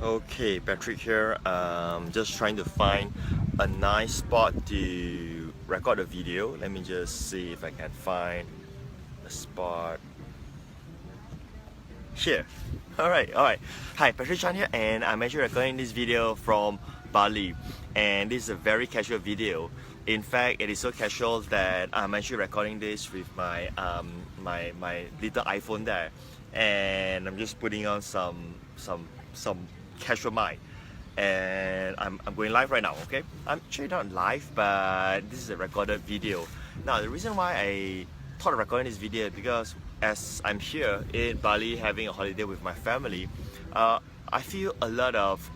Okay, Patrick here. Just trying to find a nice spot to record a video. Let me just see if I can find a spot here. Alright. Hi, Patric Chan here, and I'm actually recording this video from Bali. And this is a very casual video. In fact, it is so casual that I'm actually recording this with my my little iPhone there, and I'm just putting on some casual mic, and I'm going live right now. Okay, I'm actually not live, but this is a recorded video. Now, the reason why I thought of recording this video is because as I'm here in Bali having a holiday with my family, I feel a lot of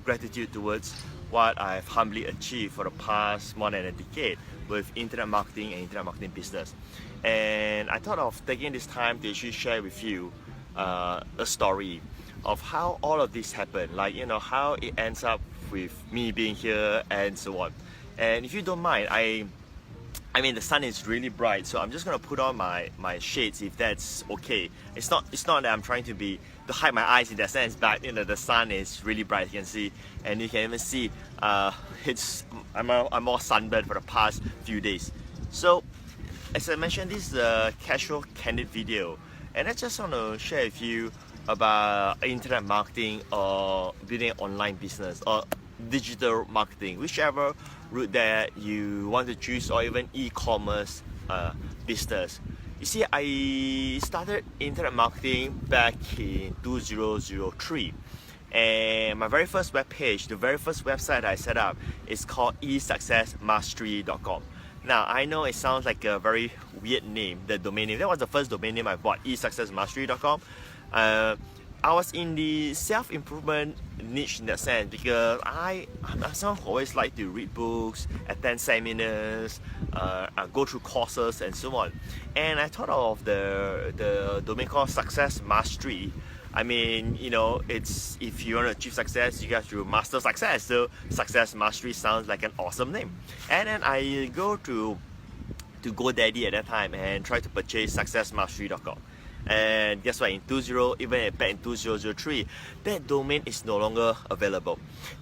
gratitude towards what I've humbly achieved for the past more than a decade with internet marketing and internet marketing business. And I thought of taking this time to actually share with you a story of how all of this happened, like, you know, how it ends up with me being here and so on. And if you don't mind, I mean the sun is really bright, so I'm just gonna put on my shades if that's okay. It's not that I'm trying to hide my eyes in that sense, but you know, the sun is really bright, you can see, and you can even see I'm more sunburned for the past few days. So as I mentioned, this is a casual candid video, and I just want to share with you about internet marketing or building an online business or digital marketing, whichever route that you want to choose, or even e-commerce business. You see, I started internet marketing back in 2003, and my very first webpage, the very first website I set up is called eSuccessMastery.com. Now, I know it sounds like a very weird name, the domain name. That was the first domain name I bought, eSuccessMastery.com. I was in the self-improvement niche in that sense because I'm someone who always like to read books, attend seminars, go through courses and so on. And I thought of the domain called Success Mastery. I mean, you know, it's if you want to achieve success, you have to master success. So Success Mastery sounds like an awesome name. And then I go to GoDaddy at that time and try to purchase SuccessMastery.com. And guess what, even back in 2003, that domain is no longer available.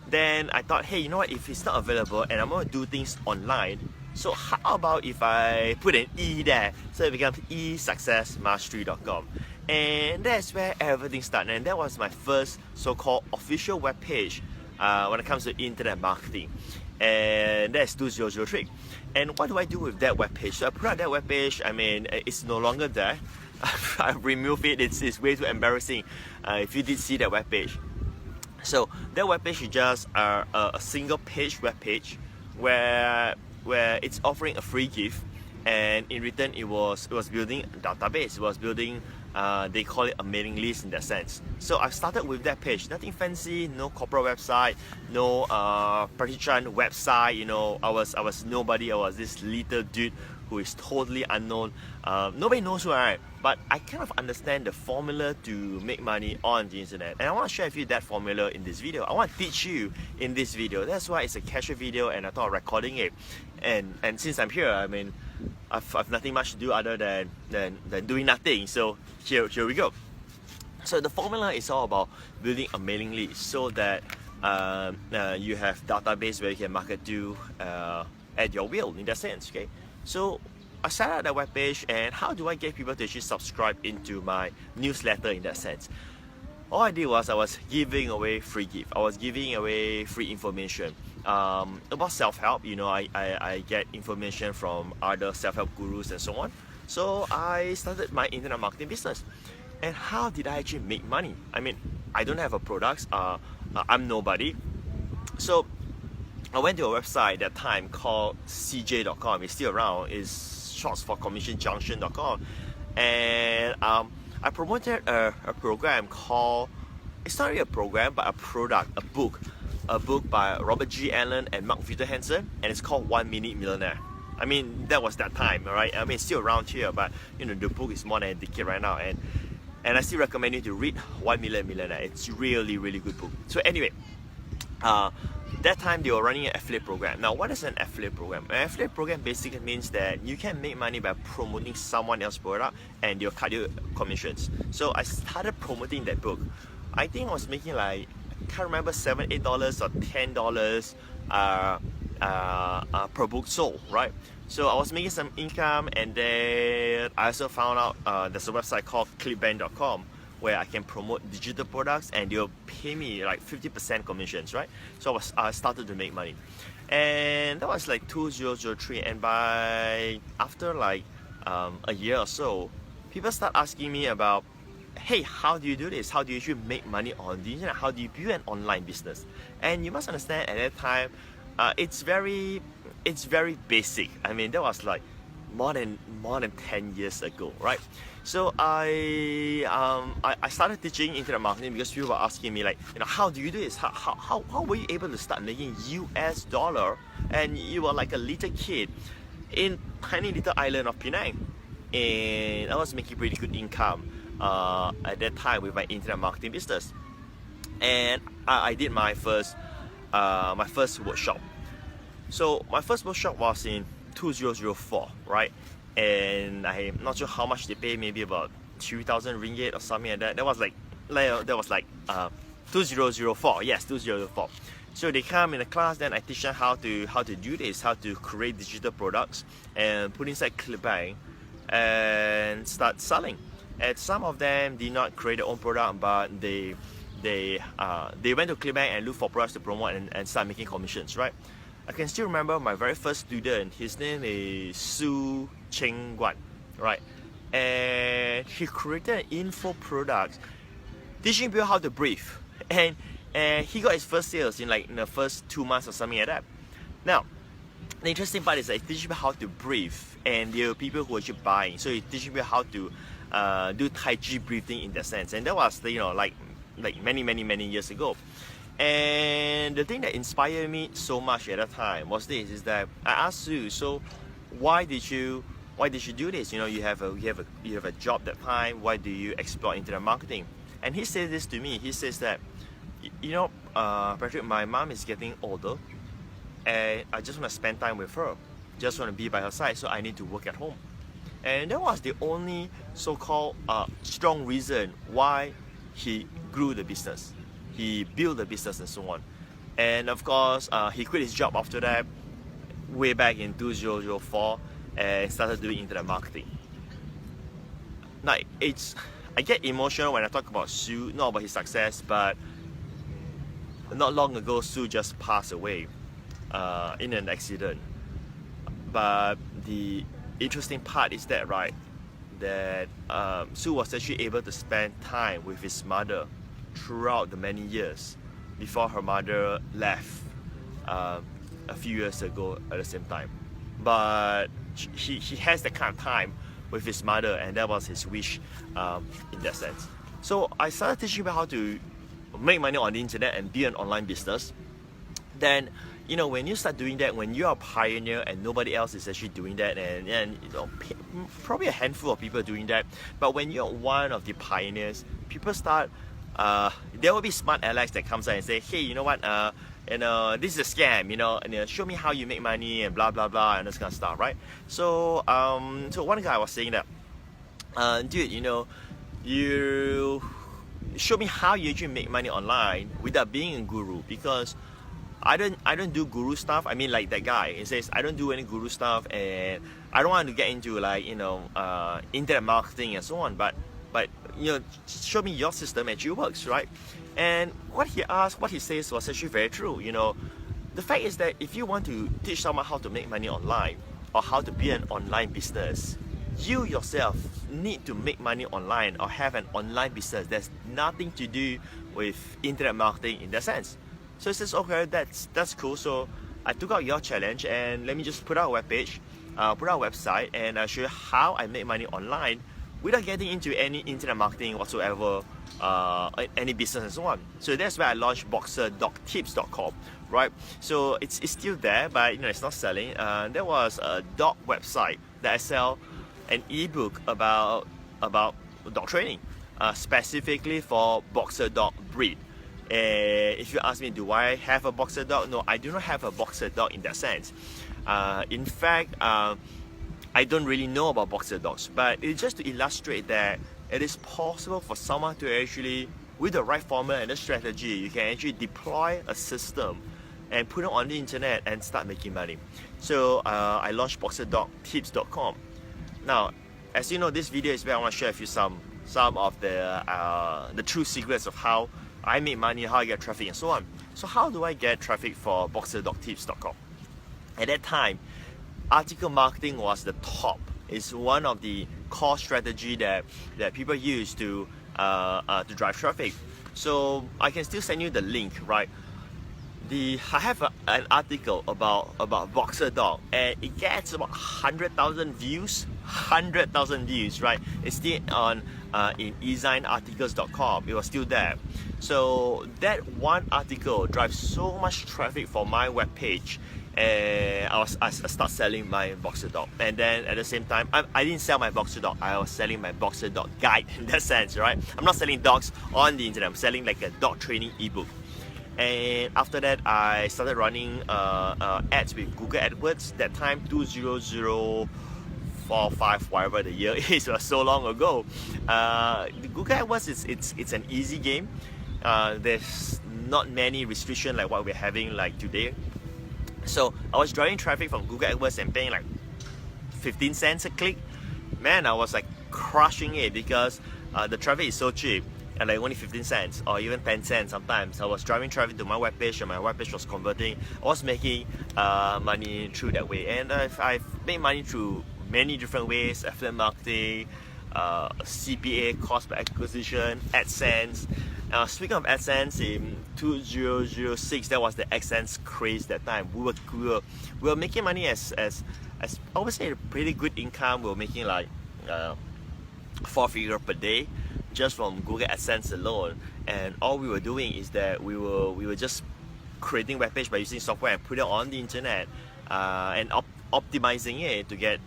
Then I thought, hey, you know what, if it's not available and I'm going to do things online, so how about if I put an E there, so it becomes eSuccessMastery.com. And that's where everything started, and that was my first so-called official webpage when it comes to internet marketing. And that's 2003. And what do I do with that webpage? So I put out that webpage, I mean, it's no longer there. I've removed it. It's way too embarrassing if you did see that webpage. So that webpage is just a single page webpage where it's offering a free gift, and in return it was building a database. It was building they call it a mailing list in that sense. So I started with that page, nothing fancy, no corporate website, no Patric website. You know, I was nobody. I was this little dude who is totally unknown. Nobody knows who I am, but I kind of understand the formula to make money on the internet, and I want to share with you that formula in this video. I want to teach you in this video. That's why it's a casual video, and I thought of recording it. And since I'm here, I mean, I've nothing much to do other than doing nothing. So here we go. So the formula is all about building a mailing list so that you have database where you can market to at your will in that sense. Okay. So I set up that webpage, and how do I get people to actually subscribe into my newsletter in that sense? All I did was I was giving away free gift. I was giving away free information about self-help. You know, I get information from other self-help gurus and so on. So I started my internet marketing business. And how did I actually make money? I mean, I don't have a product. I'm nobody. So I went to a website at that time called cj.com. It's still around. It's short for commissionjunction.com. And I promoted a program called, it's not really a program, but a product, a book by Robert G. Allen and Mark Victor Hansen, and it's called Minute Millionaire. I mean, that was that time, right? I mean, it's still around here, but you know, the book is more than a decade right now, and I still recommend you to read Minute Millionaire. It's really, really good book. So anyway, that time they were running an affiliate program. Now, what is an affiliate program? An affiliate program basically means that you can make money by promoting someone else's product, and they'll cut you commissions. So I started promoting that book. I think I was making like can't remember, $7, $8 or $10 per book sold, right? So I was making some income, and then I also found out there's a website called clickbank.com where I can promote digital products and they'll pay me like 50% commissions, right? So I started to make money, and that was like 2003. And after like a year or so, people start asking me about, hey, how do you do this? How do you actually make money on the internet? How do you build an online business? And you must understand, at that time, it's very basic. I mean, that was like more than 10 years ago, right? So I started teaching internet marketing because people were asking me, like, how do you do this? How were you able to start making US dollar? And you were like a little kid in tiny little island of Penang, and I was making pretty good income at that time with my internet marketing business. And I did my first workshop. So my first workshop was in 2004, right? And I'm not sure how much they pay, maybe about 3,000 ringgit or something like that. That was like 2004. Yes, 2004. So they come in the class, then I teach them how to do this, how to create digital products and put inside ClickBank and start selling. And some of them did not create their own product, but they went to ClickBank and look for products to promote and start making commissions, right? I can still remember my very first student. His name is Su Cheng Guan, right? And he created an info product teaching people how to breathe, and he got his first sales in like the first 2 months or something like that. Now, the interesting part is that he teaches people how to breathe, and there are people who are actually buying. So he teaches people how to do Tai Chi breathing in that sense, and that was like many years ago. And the thing that inspired me so much at that time was this: is that I asked Sue, so why did you do this? You have a job that time. Why do you explore internet marketing? And he said this to me. He says that, Patrick, my mom is getting older, and I just want to spend time with her. Just want to be by her side, so I need to work at home. And that was the only so-called strong reason why he grew the business. He built the business and so on. And of course, he quit his job after that, way back in 2004, and started doing internet marketing. Now, I get emotional when I talk about Sue, not about his success, but not long ago, Sue just passed away in an accident. But the interesting part is that, right, that Sue was actually able to spend time with his mother throughout the many years before her mother left a few years ago at the same time. But he has that kind of time with his mother, and that was his wish in that sense. So I started teaching about how to make money on the internet and be an online business. Then, when you start doing that, when you're a pioneer and nobody else is actually doing that, and probably a handful of people doing that, but when you're one of the pioneers, people start, there will be smart Alex that comes out and say, hey, you know what, this is a scam, and show me how you make money and blah blah blah and this kind of stuff, right? So so one guy was saying that, dude, you show me how you actually make money online without being a guru, because I don't do guru stuff. I mean, like that guy, he says I don't do any guru stuff, and I don't want to get into like internet marketing and so on, but show me your system actually works, right? And what he says was actually very true. The fact is that if you want to teach someone how to make money online or how to be an online business, you yourself need to make money online or have an online business. There's nothing to do with internet marketing in that sense. So he says, okay, that's cool. So I took out your challenge, and let me just put out a webpage, put out a website, and I'll show you how I make money online without getting into any internet marketing whatsoever, any business and so on. So that's where I launched boxerdogtips.com, right? So it's still there, but it's not selling. There was a dog website that I sell an ebook about dog training, specifically for boxer dog breed. If you ask me, do I have a boxer dog? No, I do not have a boxer dog in that sense. In fact, I don't really know about boxer dogs, but it's just to illustrate that it is possible for someone to actually with the right formula and the strategy, you can actually deploy a system and put it on the internet and start making money. So I launched boxerdogtips.com. Now, as you know, this video is where I want to share with you some of the true secrets of how I make money, how I get traffic, and so on. So how do I get traffic for boxerdogtips.com? At that time, article marketing was the top. It's one of the core strategy that people use to drive traffic. So I can still send you the link, right? I have an article about Boxer Dog, and it gets about 100,000 views. 100,000 views, right? It's still on in ezinearticles.com. It was still there. So that one article drives so much traffic for my webpage, and I start selling my Boxer Dog. And then at the same time, I didn't sell my Boxer Dog. I was selling my Boxer Dog guide in that sense, right? I'm not selling dogs on the internet. I'm selling like a dog training ebook. And after that, I started running ads with Google Adwords. That time, 2045, whatever the year is, was so long ago. The Google Adwords it's an easy game. There's not many restrictions like what we're having like today. So I was driving traffic from Google Adwords and paying like 15 cents a click. Man, I was like crushing it because the traffic is so cheap. And like only 15 cents or even 10 cents sometimes. I was driving traffic to my webpage and my webpage was converting. I was making money through that way. And I've made money through many different ways: affiliate marketing, CPA, cost per acquisition, Adsense. Speaking of Adsense, in 2006, that was the Adsense craze that time. We were making money as I would say a pretty good income. We were making like 4 figures per day just from Google AdSense alone. And all we were doing is that we were just creating web page by using software and put it on the internet and optimizing it to get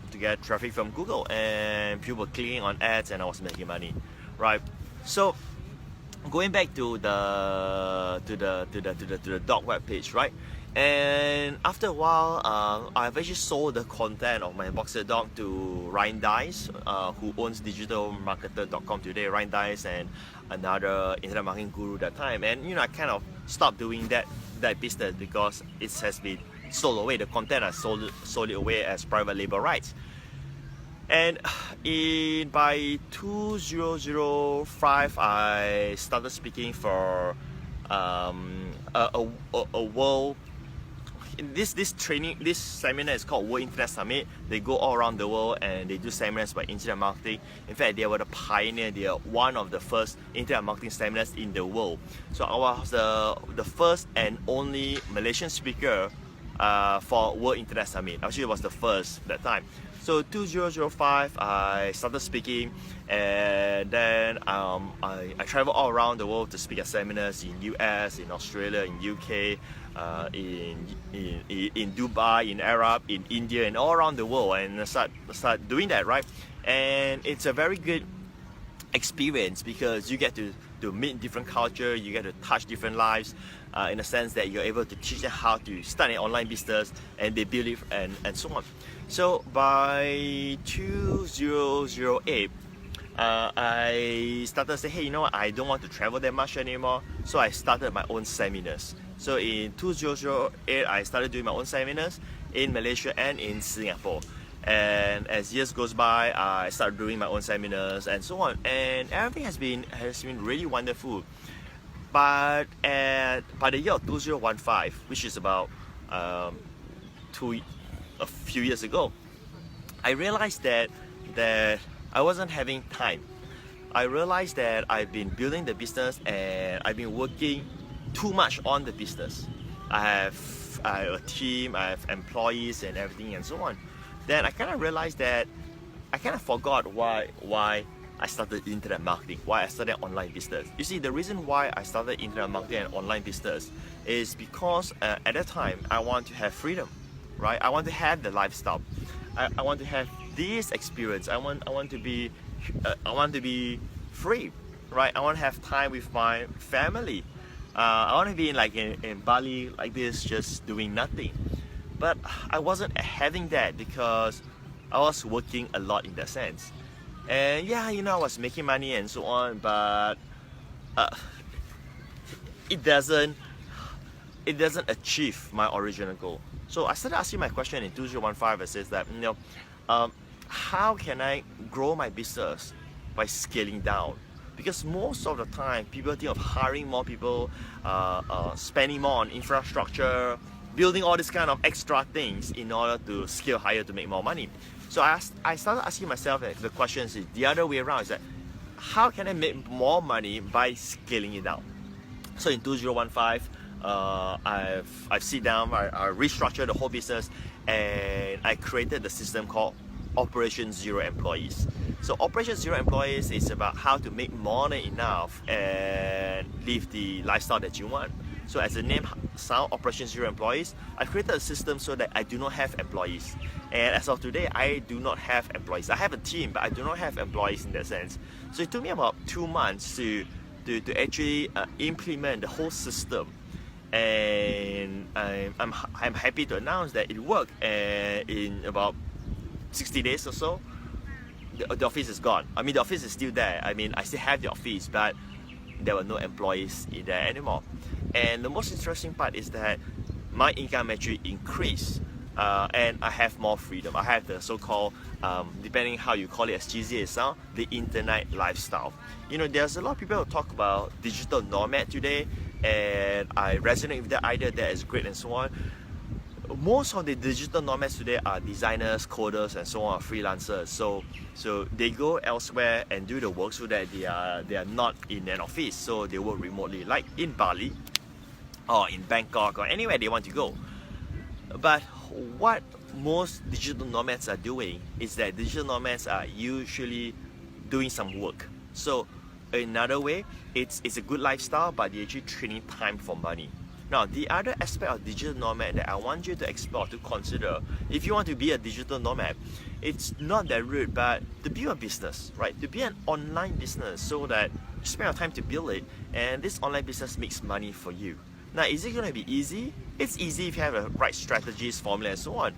traffic from Google, and people were clicking on ads and I was making money, right? So going back to the dog web page, right? And after a while, I've actually sold the content of my Boxer Dog to Ryan Dice, who owns digitalmarketer.com today. Ryan Dice and another internet marketing guru that time. And I kind of stopped doing that business because it has been sold away. The content I sold it away as private label rights. And by 2005, I started speaking for a world. This seminar is called World Internet Summit. They go all around the world and they do seminars by internet marketing. In fact, they were the pioneer. They are one of the first internet marketing seminars in the world. So I was the first and only Malaysian speaker for World Internet Summit. Actually, it was the first that time. So 2005, I started speaking, and then I traveled all around the world to speak at seminars in US, in Australia, in UK, in Dubai, in Arab, in India, and all around the world, and start doing that, right? And it's a very good experience because you get to meet different culture, you get to touch different lives, in a sense that you're able to teach them how to start an online business and they build it and so on. So by 2008, I started to say, hey, you know what, I don't want to travel that much anymore. So I started my own seminars. So in 2008, I started doing my own seminars in Malaysia and in Singapore. And as years goes by, I started doing my own seminars and so on. And everything has been really wonderful. But by the year of 2015, which is about a few years ago, I realized that I wasn't having time. I realized that I've been building the business and I've been working too much on the business. I have a team, I have employees and everything and so on. Then I kind of realized that I kind of forgot why I started internet marketing, why I started online business. You see, the reason why I started internet marketing and online business is because at that time I want to have freedom, right? I want to have the lifestyle. I want to have this experience. I want to be free, right? I want to have time with my family. I want to be in Bali like this, just doing nothing. But I wasn't having that because I was working a lot in that sense. And yeah, I was making money and so on, but it doesn't achieve my original goal. So I started asking my question in 2015. It says that, how can I grow my business by scaling down? Because most of the time, people think of hiring more people, spending more on infrastructure, building all these kind of extra things in order to scale higher to make more money. So I started asking myself the question is the other way around, is that how can I make more money by scaling it down? So in 2015, I've sit down, I restructured the whole business, and I created the system called Operation Zero Employees. So Operation Zero Employees is about how to make more than enough and live the lifestyle that you want. So as the name sounds, Operation Zero Employees, I created a system so that I do not have employees. And as of today, I do not have employees. I have a team, but I do not have employees in that sense. So it took me about 2 months to actually implement the whole system. And I'm happy to announce that it worked, and in about 60 days or so, the office is gone. I mean, the office is still there. I mean, I still have the office, but there were no employees in there anymore. And the most interesting part is that my income actually increased, and I have more freedom. I have the so-called, depending how you call it, as cheesy as it sounds, the internet lifestyle. There's a lot of people who talk about digital nomad today, and I resonate with that idea. That is great and so on. Most of the digital nomads today are designers, coders, and so on, freelancers. So they go elsewhere and do the work so that they are not in an office. So they work remotely, like in Bali or in Bangkok or anywhere they want to go. But what most digital nomads are doing is that digital nomads are usually doing some work. So another way, it's a good lifestyle, but they're actually trading time for money. Now, the other aspect of digital nomad that I want you to explore, to consider, if you want to be a digital nomad, it's not that rude, but to build a business, right? To be an online business so that you spend your time to build it, and this online business makes money for you. Now, is it going to be easy? It's easy if you have the right strategies, formula, and so on.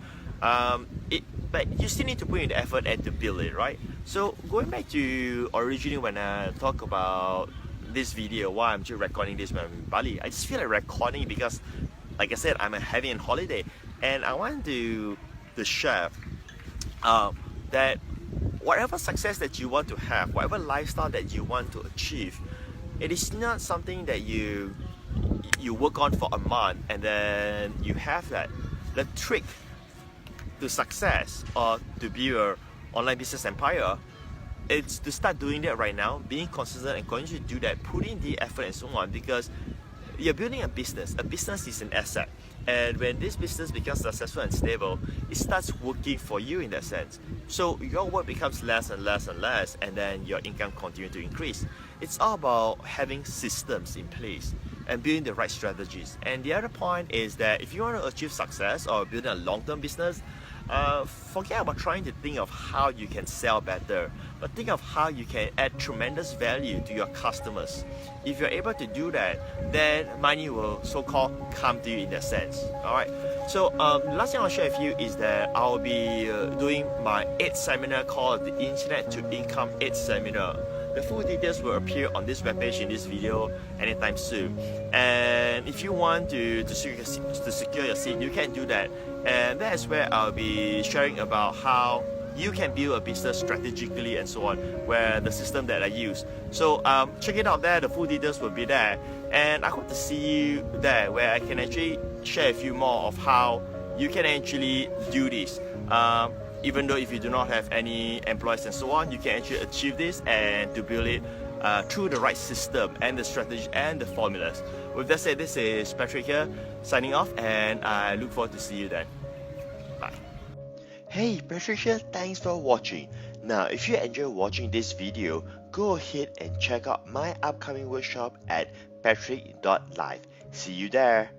But you still need to put in the effort and to build it, right? So going back to originally when I talk about this video, why I'm just recording this when I'm in Bali, I just feel like recording because, like I said, I'm having a holiday, and I want to share that whatever success that you want to have, whatever lifestyle that you want to achieve, it is not something that you work on for a month and then you have that. The trick to success or to build your online business empire, it's to start doing that right now, being consistent and continue to do that, putting the effort and so on, because you're building a business. A business is an asset, and when this business becomes successful and stable, it starts working for you in that sense. So your work becomes less and less and less, and then your income continues to increase. It's all about having systems in place and building the right strategies. And the other point is that if you want to achieve success or building a long-term business, forget about trying to think of how you can sell better, but think of how you can add tremendous value to your customers. If you're able to do that, then money will so-called come to you in that sense. Alright, so last thing I'll share with you is that I'll be doing my 8th seminar called the Internet to Income 8th Seminar. The full details will appear on this webpage in this video anytime soon. And if you want to secure your seat, you can do that. And that is where I'll be sharing about how you can build a business strategically and so on, where the system that I use. So check it out there, the full details will be there. And I hope to see you there, where I can actually share with you more of how you can actually do this. Even though if you do not have any employees and so on, you can actually achieve this and to build it through the right system and the strategy and the formulas. With that said, this is Patrick here, signing off, and I look forward to see you then. Bye. Hey, Patrick here, thanks for watching. Now, if you enjoy watching this video, go ahead and check out my upcoming workshop at patric.live. See you there.